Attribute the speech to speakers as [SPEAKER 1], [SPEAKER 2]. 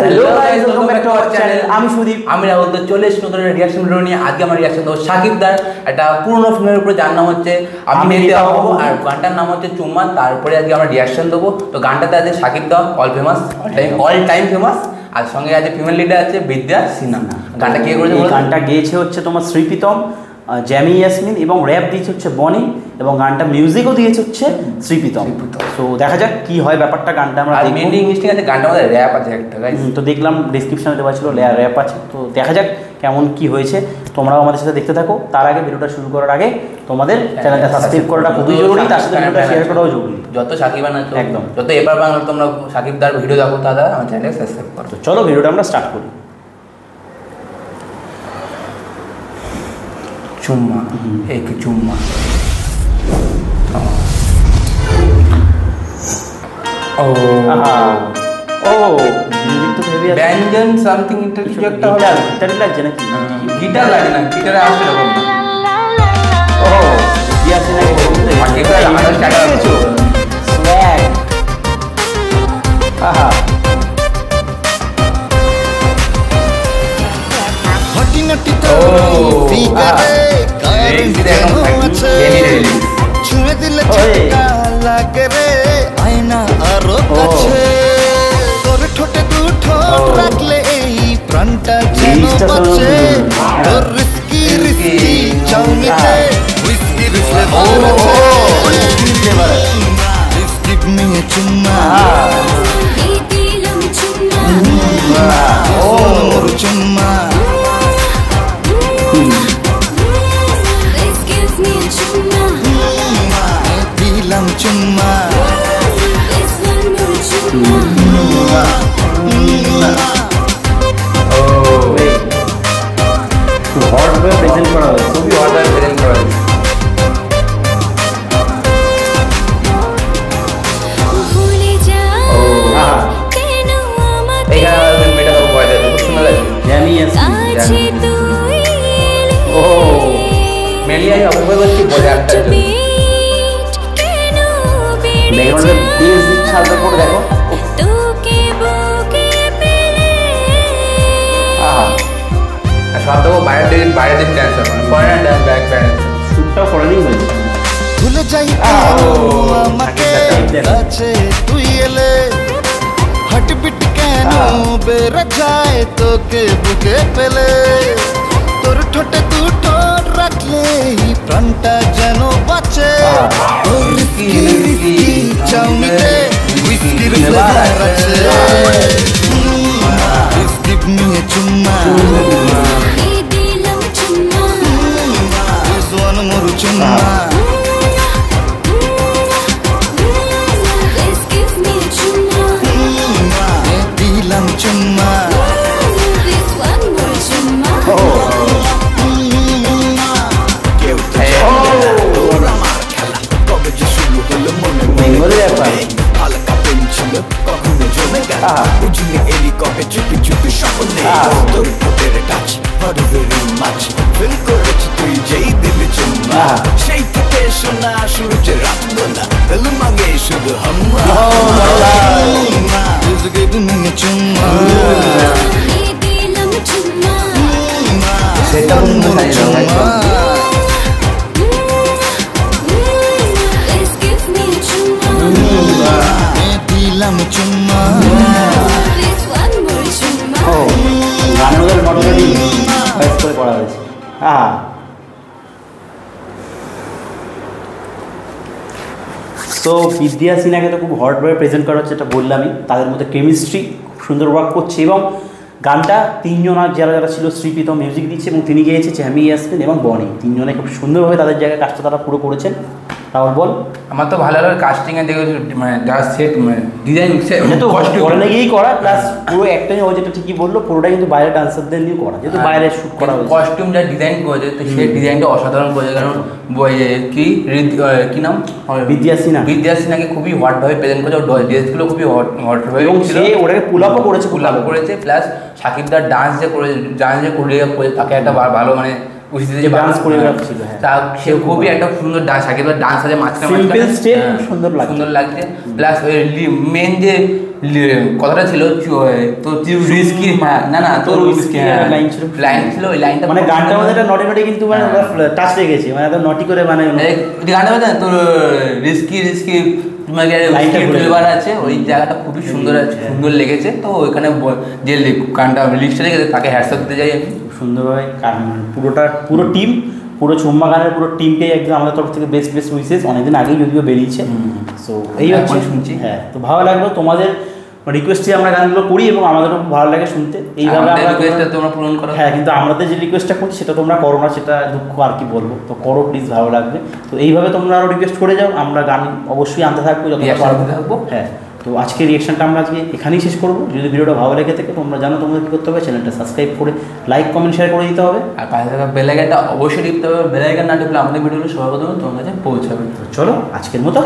[SPEAKER 1] Hello guys, welcome back to our channel. আমি সুদীপ,
[SPEAKER 2] আমি রাহুল। তো চলে এসেছি নতুন রিয়াকশন ভিডিও নিয়ে। আজকে আমার রিয়াকশন দেবো সাকিব দার একটা পুরনো ফিল্মের উপরে, যার নাম হচ্ছে আমি নিতে হবো, আর গানটার নাম হচ্ছে চুম্মা। তারপরে আজকে আমরা রিয়াকশন দেবো। তো গানটাতে আছে সাকিব দা, অল টাইম ফেমাস, আর সঙ্গে আছে ফিমেল লিডার আছে বিদ্যা সিনহা। গানটা কে করেছে?
[SPEAKER 1] গানটা গেয়েছে হচ্ছে তোমার শ্রীপ্রীতম, জ্যামি ইয়াসমিন, এবং র্যাপ দিয়েছে হচ্ছে বনি, এবং গানটা মিউজিকও দিয়েছে হচ্ছে শ্রীপ্রীতম। তো দেখা যাক কি হয় ব্যাপারটা। গানটা আমরা
[SPEAKER 2] মেনলি ইংলিশ আছে, গানটার মধ্যে র্যাপ আছে একটা,
[SPEAKER 1] তো দেখলাম ডেসক্রিপশনে দেওয়া ছিল র্যাপ আছে। তো দেখা যাক কেমন কি হয়েছে, তোমরাও আমাদের সাথে দেখতে থাকো। তার আগে ভিডিওটা শুরু করার আগে তোমাদের চ্যানেলটা সাবস্ক্রাইব করাটা খুবই জরুরি, তার সাথে ভিডিওটা শেয়ার করাও জরুরি।
[SPEAKER 2] যত সাকিবান আছে
[SPEAKER 1] একদম,
[SPEAKER 2] যত এবার বাংলা তোমরা সাকিব দার ভিডিও দেখো, তারা আমার চ্যানেল সাবস্ক্রাইব করো।
[SPEAKER 1] চলো ভিডিওটা আমরা স্টার্ট করি।
[SPEAKER 2] चुम्मा एक चुम्मा ओ
[SPEAKER 1] ओ म्यूजिक तो हेवी है।
[SPEAKER 2] व्यंजन समथिंग इंटरव्यू একটা হবে,
[SPEAKER 1] गिटार লাগছে নাকি?
[SPEAKER 2] গিটার লাগে না, গিটারে আসছে এরকম।
[SPEAKER 1] ও কি আছে না
[SPEAKER 2] মাকে প্রায় আমাদের স্টার্ট হয়েছে
[SPEAKER 1] স্ল্যাগ। আহা
[SPEAKER 3] হটি নটি তো ফিগারে ছুঁয়ে দিলে ঝটকা লাগে রে, আয়না আরো কাছে তোর ঠোঁটে দু ঠোঁট রাখলে এই প্রাণটা যেন বাঁচে। তোর রিস্কি চাউনিতে হুইস্কির ফ্লেভার আছে, রিস্কি নিয়ে চুম্মা মোর চুম্মা দিলাম চুম্মা।
[SPEAKER 1] হট ভাবে প্রেজেন্ট করা হয়েছে,
[SPEAKER 2] খুবই হট ভাবে প্রেজেন্ট করা হয়েছে।
[SPEAKER 3] ভুলে যাই আমাকে কাছে তুই এলে, হার্টবিট কেন বেড়ে যায় তোকে বুকে পেলে। তোর ঠোঁটে দু ঠোঁট রাখলে প্রাণটা যেন বাঁচে। তোর রিস্কি চাউনিতে হুইস্কির ফ্লেভার আছে, রিস্কি নিয়ে চুম্মা মোর চুম্মা দিলাম চুম্মা। চুপি চুপি স্বপ্নে তোর ঠোঁটের কাছে ফিল করেছি তুই যেই দিলি চুম্মা। সেই থেকে শোনা সূর্যের রাত গোলা দিল মাগে শুধু হাম্মা নিয়ে চুম্মা
[SPEAKER 2] সেটা
[SPEAKER 3] দিলাম চুম্মা।
[SPEAKER 1] গানের মডেলটি ভয়েস করে করা হয়েছে। তো বিদ্যা সিনহাকে তো খুব হটভাবে প্রেজেন্ট করা হচ্ছে, এটা বললামই। তাদের মধ্যে কেমিস্ট্রি খুব সুন্দর ওয়ার্ক করছে, এবং গানটা তিনজন আর যারা যারা ছিল, শ্রীপ্রীতম মিউজিক দিচ্ছে এবং তিনি গিয়েছে জ্যামি ইয়াসমিন এবং বনি। তিনজনে খুব সুন্দরভাবে তাদের জায়গায় কাজটা তারা পুরো করেছেন। রাহুল বল।
[SPEAKER 2] আমার তো ভালো লাগে কাস্টিং এ দেখে, মানে যারা সেট ডিজাইন
[SPEAKER 1] তো ফরেনে গিয়েই করা, প্লাস পুরো একটাই ও যেটা ঠিকই বললো, পুরোটাই কিন্তু বাইরে ডান্সারদের নিয়ে করা, যেহেতু বাইরে শ্যুট করা হয়েছে।
[SPEAKER 2] কস্টিউম যা ডিজাইন করেছে, তো সেই ডিজাইনটা অসাধারণ করেছে। কারণ কি নাম,
[SPEAKER 1] বিদ্যা
[SPEAKER 2] সিনহাকে খুবই হটভাবে প্রেজেন্ট করেছে। ড্রেসগুলো খুবই হটভাবে,
[SPEAKER 1] এবং সে ওটাকে পুল আপও করেছে,
[SPEAKER 2] প্লাস সাকিব দার ডান্স যে করেছে, ডান্স যে করিয়ে করেছে, তাকে একটা ভালো মানে উচিতে
[SPEAKER 1] যে ডান্স কোরিওগ্রাফ ছিল, হ্যাঁ
[SPEAKER 2] তা সে খুবই একটা সুন্দর ডান্স, সাকিবের ডান্স আছে মাঝখানে
[SPEAKER 1] সিম্পল স্টেপ
[SPEAKER 2] হ্যাঁ,
[SPEAKER 1] সুন্দর লাগছে,
[SPEAKER 2] সুন্দর লাগছে। প্লাস ওই মেন যে কথাটা ছিল তোর রিস্কি, না না তোর
[SPEAKER 1] লাইন ছিল,
[SPEAKER 2] লাইন ছিল, ওই লাইনটা
[SPEAKER 1] মানে গানটার মধ্যে একটা নটি নটি কিন্তু মানে টাচ লেগে গেছে, মানে এত নটি করে মানে
[SPEAKER 2] গানটা বলতে তোর রিস্কি রিস্কি তোমাকে আছে, ওই জায়গাটা খুবই সুন্দর আছে, সুন্দর লেগেছে। তো ওইখানে যে গানটা লিস্টে লেগেছে তাকে হ্যাটসঅ্যাপ দিতে যাই আমি
[SPEAKER 1] সুন্দরভাবে, কারণ পুরো টিম, পুরো চুম্মা গানের পুরো টিমকে একদম আমাদের তরফ থেকে বেস্ট বেস্ট উইসেস, অনেকদিন আগেই যদিও বেরিয়েছে। সো এই হচ্ছে
[SPEAKER 2] শুনছি,
[SPEAKER 1] হ্যাঁ তো ভালো লাগলো তোমাদের রিকোয়েস্টে আমরা গানগুলো করি এবং আমাদেরও খুব ভালো লাগে শুনতে। এইভাবে আমরা
[SPEAKER 2] তোমরা পূরণ করো,
[SPEAKER 1] হ্যাঁ কিন্তু আমাদের যে রিকোয়েস্টটা করছি সেটা তোমরা করো না, সেটা দুঃখ আর কি বলবো, তো করো প্লিজ, ভালো লাগবে। তো এইভাবে তোমরা আরও রিকোয়েস্ট করে যাও, আমরা গান অবশ্যই আনতে থাকবো,
[SPEAKER 2] থাকবো।
[SPEAKER 1] হ্যাঁ তো আজকের রিয়াকশনটা আমরা আজকে এখানেই শেষ করবো। যদি ভিডিওটা ভালো লেগে থাকে তোমরা জানো তোমাদের কী করতে হবে, চ্যানেলটা সাবস্ক্রাইব করে লাইক কমেন্ট শেয়ার করে দিতে হবে,
[SPEAKER 2] আর পাশে থাকা বেল আইকনটা অবশ্যই টিপতে হবে। বেল আইকন না টিপলে আমাদের ভিডিওগুলো সবার প্রথমে তোমার কাছে পৌঁছাবে।
[SPEAKER 1] তো চলো আজকের মতো